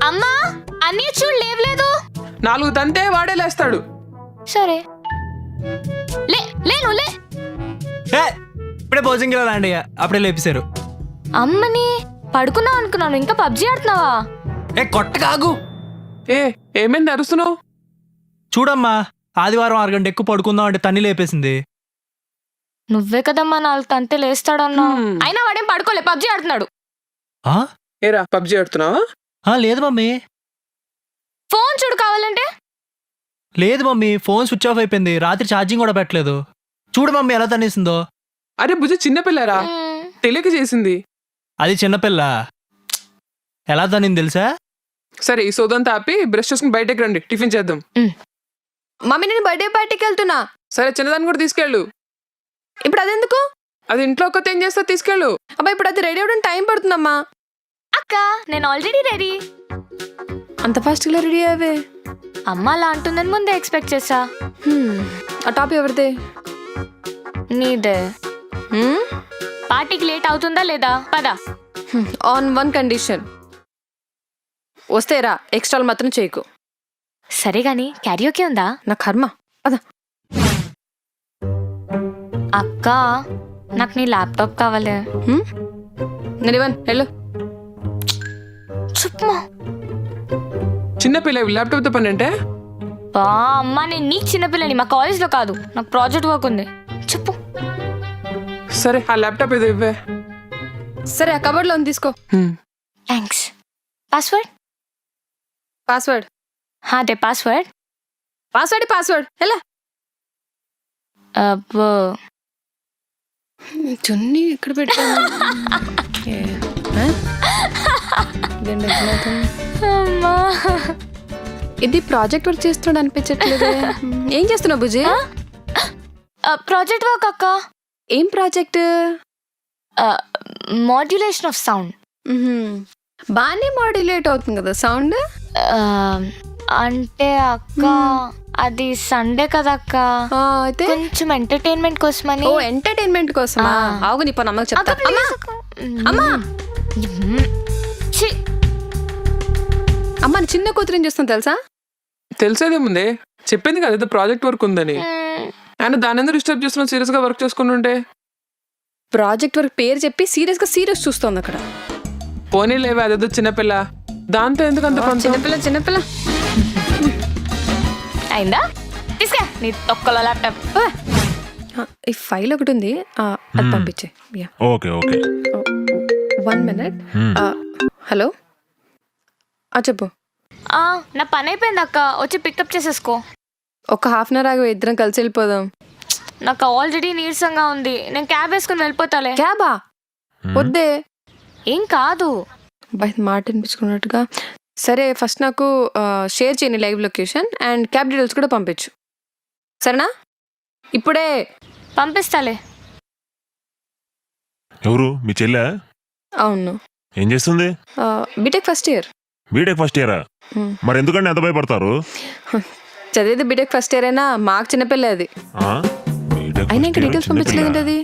అమ్మా అన్నీ చూడు లేవలేదు. 4 తంతే వాడే లేస్తాడు. సరే లే లేను లే. ఇప్పుడే భోజనం రండి, అప్పుడే లేపేశారు. అమ్మని పడుకున్నావు అనుకున్నాను, ఇంకా పబ్జీ ఆడుతున్నావా? కొట్ట కాగు. ఏమైంది అరుస్తున్నావు? చూడమ్మా, ఆదివారం 6 గంట ఎక్కువ పడుకుందాం అంటే తన్ని లేపేసింది. నువ్వే కదమ్మా 4 తంతే లేస్తాడన్నా. అయినా వాడేం పడుకోలే, పబ్జీ ఆడుతున్నాడు. ఏరా పబ్జీ ఆడుతున్నావా? లేదు మమ్మీ. ఫోన్ చూడు కావాలంటే. లేదు మమ్మీ, ఫోన్ స్విచ్ ఆఫ్ అయిపోయింది, రాత్రి ఛార్జింగ్ కూడా పెట్టలేదు. చూడు మమ్మీ ఎలా తన్నేసిందో. అరే బుజ్జి చిన్నపిల్లరా, తెలియక చేసింది. అది చిన్నపిల్ల, ఎలా తనింది తెలుసా? సరే ఈ సోదంతా ఆపి బ్రష్ చేసుకుని బయటకు రండి, టిఫిన్ చేద్దాం. మమ్మీ నేను బర్త్డే పార్టీకి వెళ్తున్నా. సరే చిన్నదాన్ని కూడా తీసుకెళ్ళు. ఇప్పుడు అదెందుకు? అది ఇంట్లో ఒక్కతే ఏం చేస్తా, తీసుకెళ్ళు. అబ్బా ఇప్పుడు అది రెడీ అవ్వడం టైం పడుతుందమ్మా. అక్క నేను ఆల్రెడీ రెడీ. అంత ఫాస్ట్గా రెడీ అయ్యావే? అమ్మ అలా అంటుందని ముందే ఎక్స్పెక్ట్ చేసా. ఆ టాప్ ఎవరిదే? నీదే. పార్టీకి లేట్ అవుతుందా లేదా? పద. ఆన్ 1 కండిషన్, వస్తే రా, ఎక్స్ట్రాలు మాత్రం చేయకు. సరే గాని క్యారియోకే ఉందా? నా కర్మ. అదా అక్క నాకు నీ ల్యాప్టాప్ కావాలి. నేను ఇవ్వను, వెళ్ళు. చుప్మా చిన్నపిల్ల ల్యాప్టాప్ తో పని అంటే? బా అమ్మ నేను నీకు చిన్నపిల్లని, మా కాలేజ్లో కాదు, నాకు ప్రాజెక్ట్ వర్క్ ఉంది. చెప్పు. సరే ఆ ల్యాప్టాప్ ఏదో ఇవ్వే. సరే ఆ కబోర్డ్లో ఉంది, తీసుకో. థ్యాంక్స్. పాస్వర్డ్? పాస్వర్డ్ అదే పాస్వర్డ్. పాస్వర్డ్ ఎలా? అబ్బో చున్నీ ఎక్కడ పెట్టాను? అమ్మా ఇది ప్రాజెక్ట్ వర్క్ చేస్తున్నాడు అనిపించట్లేదు. ఏం చేస్తున్నావు బుజ్జి? ప్రాజెక్ట్ వర్క్ అక్క. ఏం ప్రాజెక్ట్? Modulation of sound. బాగానే మాడ్యులేట్ అవుతుంది కదా సౌండ్. అంటే అక్క అది సండే కదా అక్క, అయితే కొంచెం ఎంటర్టైన్మెంట్ కోసమని. ఓ ఎంటర్టైన్మెంట్ కోసమా? ఆగు నీ పని అమ్మకి చెప్తా. అమ్మా అమ్మ చిన్న కూతురు ఏం చేస్తాను తెలుసా? తెలిసేదేముంది, చెప్పింది కదా ఏదో ప్రాజెక్ట్ వర్క్ ఉందని. ఆయన దాని ఎందుకు డిస్టర్బ్ చేస్తున్నావు? సీరియస్ గా వర్క్ చేసుకుని ఉంటే. ప్రాజెక్ట్ వర్క్ పేరు చెప్పి సీరియస్ చూస్తోంది అక్కడ. పోనీ లేవే, అదేదో చిన్నపిల్ల, దాంతో ఎందుకు అంత చిన్నపిల్ల అయిందా? తీసుకా నీ తొక్కల ల్యాప్టాప్. ఈ ఫైల్ ఒకటి ఉంది, అది పంపించే. Okay 1 minute. హలో చెప్పు. నా పని అయిపోయింది అక్క, వచ్చి పికప్ చేసేసుకో. ఒక హాఫ్ అన్ అవర్ ఆగి ఇద్దరం కలిసి వెళ్ళిపోదాం. నాకు ఆల్రెడీ నీరసంగా ఉంది, నేను క్యాబ్ వేసుకుని వెళ్ళిపోతాలే. క్యాబా? వద్దే. ఏం కాదు, బయట మాట వినిపించుకున్నట్టుగా. సరే ఫస్ట్ నాకు షేర్ చేయని live location and cab details కూడా పంపించు, సరేనా? ఇప్పుడే పంపిస్తాలే. ఎవరు మీ చెల్లె? అవును. ఏం చేస్తుంది? BTech first year. BTech first ఇయరా? మరి ఎందుకంటే ఎంత భయపడతారు? చదివేది బీటెక్ ఫస్ట్ ఇయర్ అయినా మాకు చిన్నపిల్ల అది. అయినా ఇంకా డీటెయిల్స్ పంపించలేదంటే అది